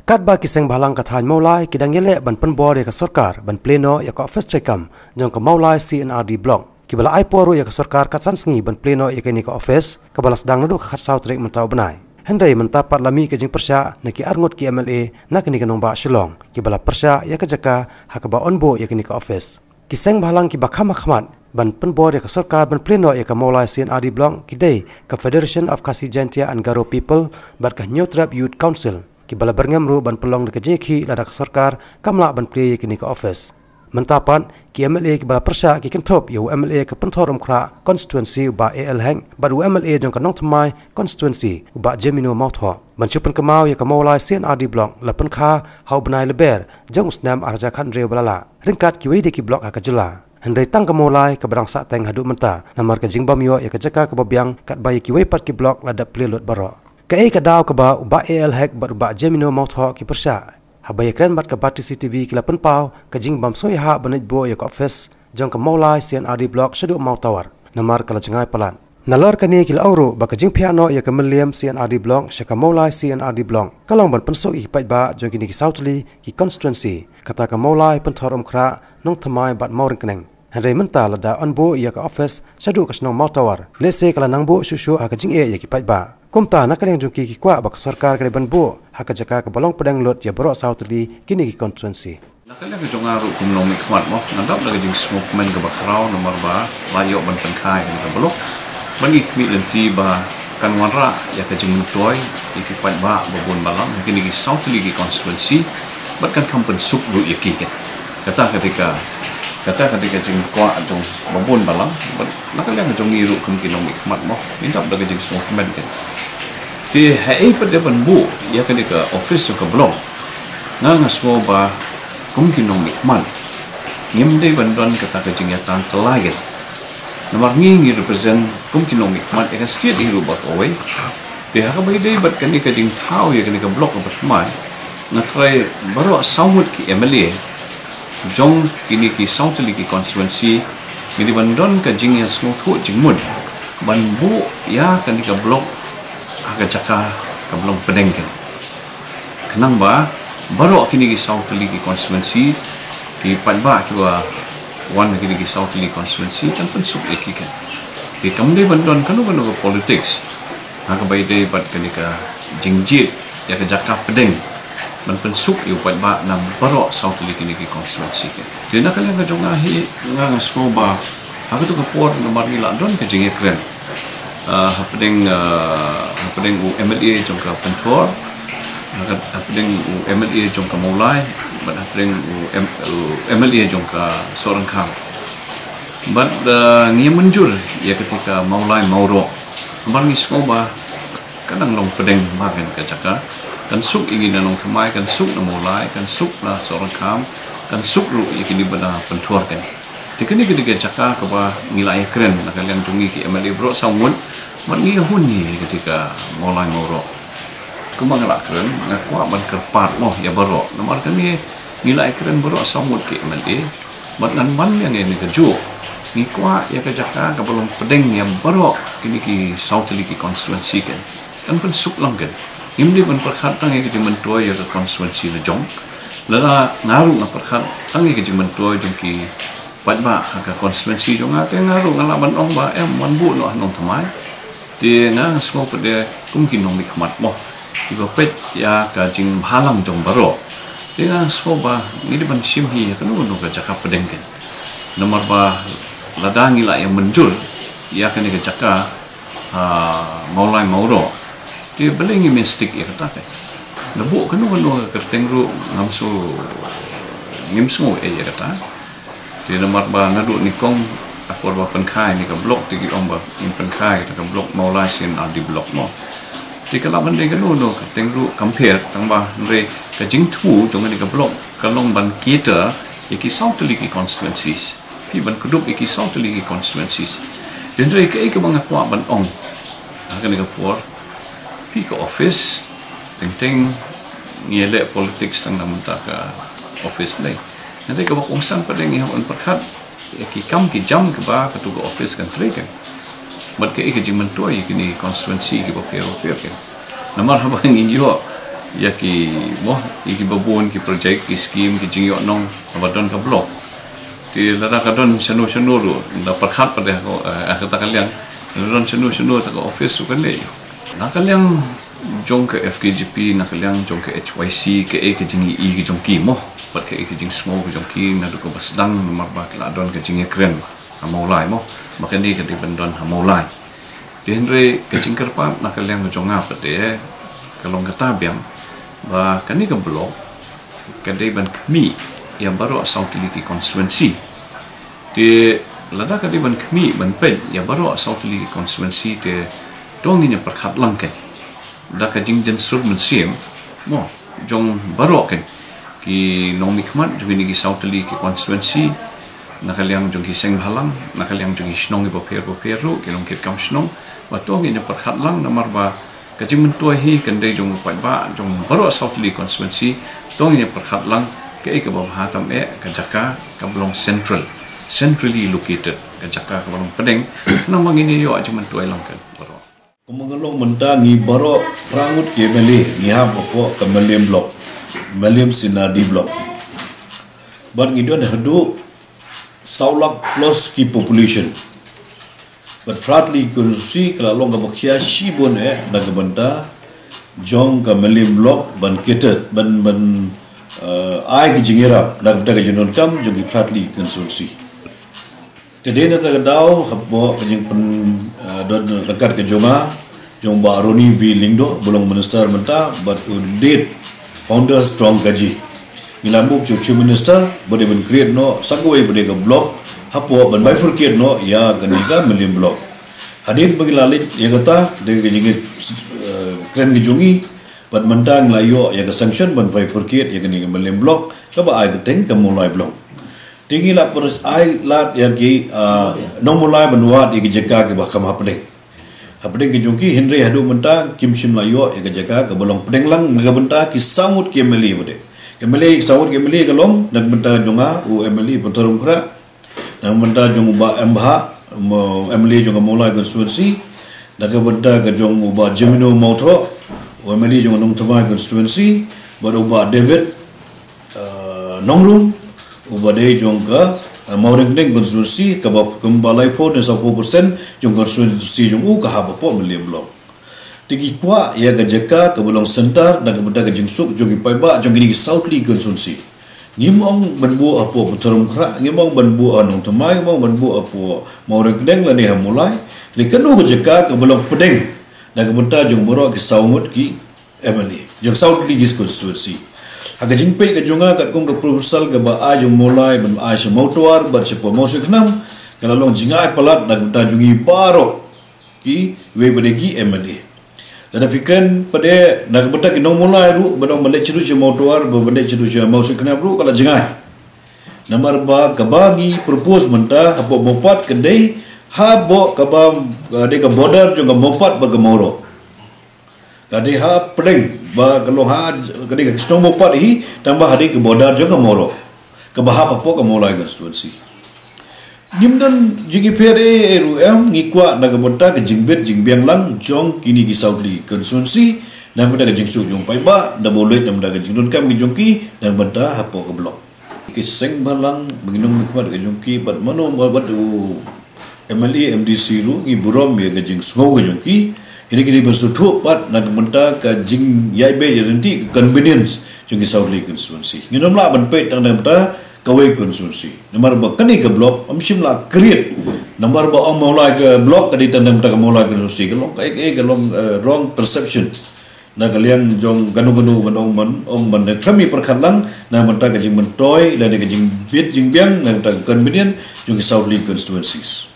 Kat ba kiseng balang kathan maulai kidang yele ban penbor ya ka sarkar ban pleno ya ka office trekam jong ka maulai CNRD block kibala ai poru ya ka sarkar kat sansngi ban pleno ya ka ni ka office ka balas dang nadu ka khat saut rek mentau benai hendai mentapat lami ke jing persya na ki arngot ki MLA na kini ka nomba Shillong kibala persya ya ka jaka ha ka ba onbo ya ka ni ka office kiseng balang ki bakha makhmat ban penbor ya ka sarkar ban pleno ya ka maulai CNRD block kidai ka Federation of Khasi Jantia and Garo People bat ka Nyotrap Youth Council kibala berngamru ban pelong de kejeki ladak sarkar kamla ban play kini ka office mentapan ki MLA kibala persya ki kentop yu MLA ka pentorum kra constituency ba AL hang ba MLA jong ka nong tmai constituency ba Gemino Mautho ban chupan kamau ya ka maulai CNRD block la pen kha hau banai leber jong snam arja khan reu balala ringkat ki wei de ki block ka jela hendai tang ka maulai ka barang sa teng hadu menta namar ka jingbam yo ya ka jaka ka babiang kat bai ki wei pat ki block la da play lot baro Kei kadau ke ba AL hack ba Gemino Mautho ki persya habaya kren bat ka bati CCTV kila penpau ka jingbam soi ha banit bo ya ka office jong ka maulai CNRD block shadu Mautawar namar kala jangai palan nalor kani kila auro ba ka jing piano ya ka Meliam CNRD block shaka maulai CNRD block kalong ban pensok i pat ba jong kini ki Southly ki constituency kata ka maulai pentorum kra nong thamai bat mauring keneng Henry menta lada onbo ya ka office shadu ka snong Mautawar lese kala nangbo susu ha ka jing ya ki pat ba Kumta nak yang jungki ki kwa bak sarkar kali banbo hak jaka ke balong pedang lot ya bro Southly kini ki constituency. Nak yang ke jongaru kumlong mikmat mo nandap lagi jing smoke men ke bakrau nomor ba layo ban penkai ke balok bagi kmi lenti ba kan wanra ya ke jing toy ki pat ba babon balang kini ki Southly ki constituency bat kan kampen suk lu yaki kan kata ketika jing kwa jong babon balang nak yang ke jongiru kumlong mikmat mo nandap lagi jing smoke men kan di hai pada banbu ya kan ke office ke blok nang semua ba mungkin nong mikman ngim dei bandon kata ke jing tan telagen nomor ngi represent mungkin nong mikman ya state hiru bat away di ha bai dei bat kan ke jing thau ya kan ke blok ke mai na try baru sawut ki MLA jong kini ki Southly ki constituency ngidi bandon ke jing ya semua thu jing mun banbu ya kan ke blok agak jaka kabelong pedengken kenang ba baru kini ki Southly ki constituency ki padba kiwa wan kini ki Southly constituency kan pensuk ikikan di kamde bandon kanu politics aga bai dei bat kini ka jingjit ya ka jaka pedeng man pensuk yu padba nam baru Southly kini ki constituency ke di nak kalian ka jonga hi nga skoba aga tu ka por nomor ni la don ka jinge kren happening MLA jongka pentor happening MLA jongka maulai but happening MLA jongka seorang kang but ngia menjur ya ketika maulai mauro kembali skoba kadang long pedeng makan ke jaka kan suk ingin nong thamai kan suk na maulai kan suk na seorang kam kan suk ru ikini benda pentor kan dikini ketika jaka ke ba ngilai keren nak kalian tungi ki MLA bro samun Mani huni ketika mulai mauro, kemang lah keren, ngakwa ban kerpat moh ya baru. Nomor kini nilai keren baru samut ke MLA, batnan man yang ini keju, ngikwa ya kejaka kabelong pedeng yang baru kini ki Southly ki constituency kan pensuk lang kan. Imdi ban perkhat tang ke jimen tua ya ke constituency le jong, lala ngaru ngap perkhat tang ke jimen tua jong ki padba ka constituency jong ate ngaru ngalaban ong ba man bu no nong thamai. Di nang semua pada mungkin nong mikmat moh di bapet ya ka jing halang jong baro di nang semua ba ni di ban simhi kan nu ka jaka pedengken nomor ba ladangi la yang menjul ya kan ke jaka maulai mauro di belengi mistik ya kata lebu kan nu ka kertengru ngamsu ngimsu ya kata di nomor ba nadu nikong aku bawa penkai ni ke blok tigi omba in penkai ke blok maulai CNRD blok mo di kalau benda kan nu ke tengru compare tangba nre ke jing thu jong ni ke blok kalong ban kita iki Southly ki constituencies pi ban kudup iki Southly ki constituencies dan nre ke bang aku ban ong akan ni ke por pi ke office teng ngiele politics tang namun tak ke office lai nanti ke bakong sang pada ngi on perkat ki kam ki jam ke ba ke tu office kan trek kan mat ke jing mentua kini constituency ki ba pero kan namar ba ngi yo ya ki iki babon ki project ki scheme ki jingyok nong abadon ka blok ti lada kadon senu ru da perkhat pada kata kalian don senu ta office kan le na kalian jong ke FKGP na kalian jong ke HYC ke ke jingi ki jong ki mo pat ke jing small ke jong ki na du ko basdang marba la don ke jingi kren amaulai mo makan ni ke di bandon amaulai di Henry ke jingker pa na kalian jong apa de kalau kata biang bah kan ni ke blok kadai ban kami yang baru asal tiliki konstituensi di lada kadai ban kami ban pen yang baru asal tiliki konstituensi de dongnya perkhat langkai dah kajing jensur mensim mo jong baru kan ki nong mikmat juga ni asal tiliki konstituensi nak kalian jong kiseng halang nak kalian jong isnong ibo peru ki nong kit kam snong watongnya perkhat lang namar ba kajing mentuahi kendai jong pai ba jong baru asal tiliki konstituensi dongnya perkhat lang ke bawah hatam kajaka kablong centrally located kajaka kablong pedeng namang ini yo aja mentuai lang kan baru kumangalong mentangi baru rangut ke meli ngiham opo ke meliam blok meliam sinadi blok ban ngidon hadu saulak plus ki population but fratly kursi kalau long ka bakhia shibon nagbanta jong ka meliam blok ban ketet ban ai ki jingerap nak daga jenon kam jogi fratly konsulsi tedena daga daw habbo kajing pen don dekat ke jonga jong ba Roni V Lingdo bolong minister menta but date founder strong gaji ngilambuk chief minister bode ben create no sagway bode ka block hapo ban bifurcate no ya ganiga million block hadin bagilalit ya kata de kajing kren gejungi pat mentang layo ya ke sanction ban bifurcate ya ganiga million block ka ba ai keteng ka mulai block tinggi la pers ai lat ya ki no mulai banwa di jaga ke ba kam hapdeng ke jungki Henry hadu menta kim sim layo ya ke jaga ke bolong pedeng lang ga benta ki samut ke meli bode ke meli samut ke meli galong dan benta jonga u meli pontorum kra dan benta jong ba mbha meli jonga mulai konstituensi dan ke benta ke jong ba Jemino Mautro u meli jonga nong thamai konstituensi baru ba David nongrum ubadai jongka mauring neng konstitusi kabab kembalai po dan 10% jong konstitusi jong u kahab po million blok tigi kwa ya gajaka kebolong sentar dan kemudian kejengsuk jogi paiba jong ini southly konstitusi ngimong benbu apo puterum kra ngimong benbu anong temai ngimong benbu apo mauring neng lani hamulai likenu gajaka kebolong pedeng dan kemudian jong borok ki saumut ki emily jong southly konstitusi aga jingpe ke jonga kat kum ke proposal ke ba ajung mulai ban aisha motor bar sepo mosik nam kalau long jingai palat dan tajungi baro ki we bedegi emali dan fikran pada nak benda ki nong mulai ru badong balik ciru je motor ba balik ciru je mosik nam ru kalau jingai nomor ba kabagi propose menta apo mopat kedai habo kabam de ka border jonga mopat ba gemoro kadi ha pedeng ba kalau ha kadi ka stong mopat hi tambah hadi ke border jonga moro ke bahap apa ke mulai konstituensi nimdan jigi pere eru ngikwa na ke bota ke jingbet jingbiang lang jong kini ki saudi konstituensi dan benda ke jingsu jong pai ba da boleh dan benda ke jingdon kam ki jongki dan benda hapo ke blok ki seng balang beginung nikmat ke jongki bat mano bat MLA MDC ru i burom ye ke jing sngo ke jongki ini kini bersutup pat nak menta ka jing yai be nanti convenience jungi saudli konstituensi nginom la ban pe tang menta kawai konstituensi nomor ba kani ke blok amsim la create nomor ba om mulai ke blok kadi tang menta ke mulai konstituensi kelong kelong wrong perception na kalian jong ganu-ganu bandong man om ban kami perkhalang na menta ka jing mentoi la de ka jing bit jing biang na menta convenient jungi saudli konstituensis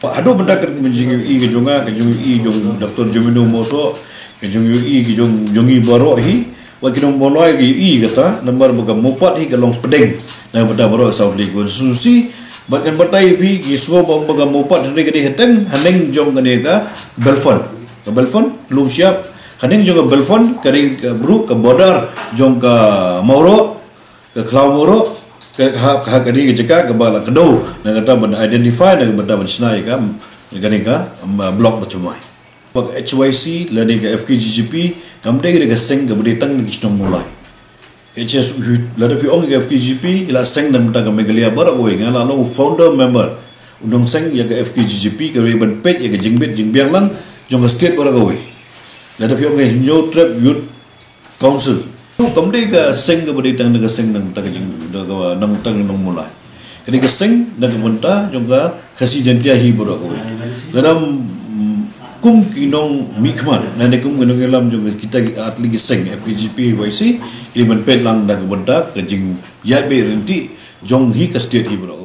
ado benda kat menjing i ke jonga ke jong i jong Dr. Jemino Moto ke jong i ke jongi baro hi wa ke dong boloi ke i kata nomor buka mopat hi ke long pedeng na benda baro South League konstitusi bakan batai pi ki so buka mopat de ke heteng haneng jong ke ka belfon lum siap haneng jong belfon kari bru ke border jong ka Mauro ke Klau Mauro kadi jika kebala kedo na kata ben identify na benda ben snai ka ganika blok bercumai Pak HYC lani ke FKGGP kamde ke seng ke berdetang ni kisnom mulai. HS lada pi ong ke FKGGP ila seng dan mata ke Megalia barak oi ngala long founder member undang seng ya ke FKGGP ke ribbon pet ya ke jingbit jingbiang lang jong ke state barak oi. Lada pi ong ke New Trap Youth Council. Kamde ke seng ke berdetang ke seng dan mata ke jing nang tang nang mulai. Kini ke seng dan ke mata jong ke kasih jantiahi barak oi. Dalam kum kinong mikman nane kum kinong elam jong kita atli giseng FPGP YC kini menpet lang dak bendak ke jing yat be renti jong hi ka state hi bro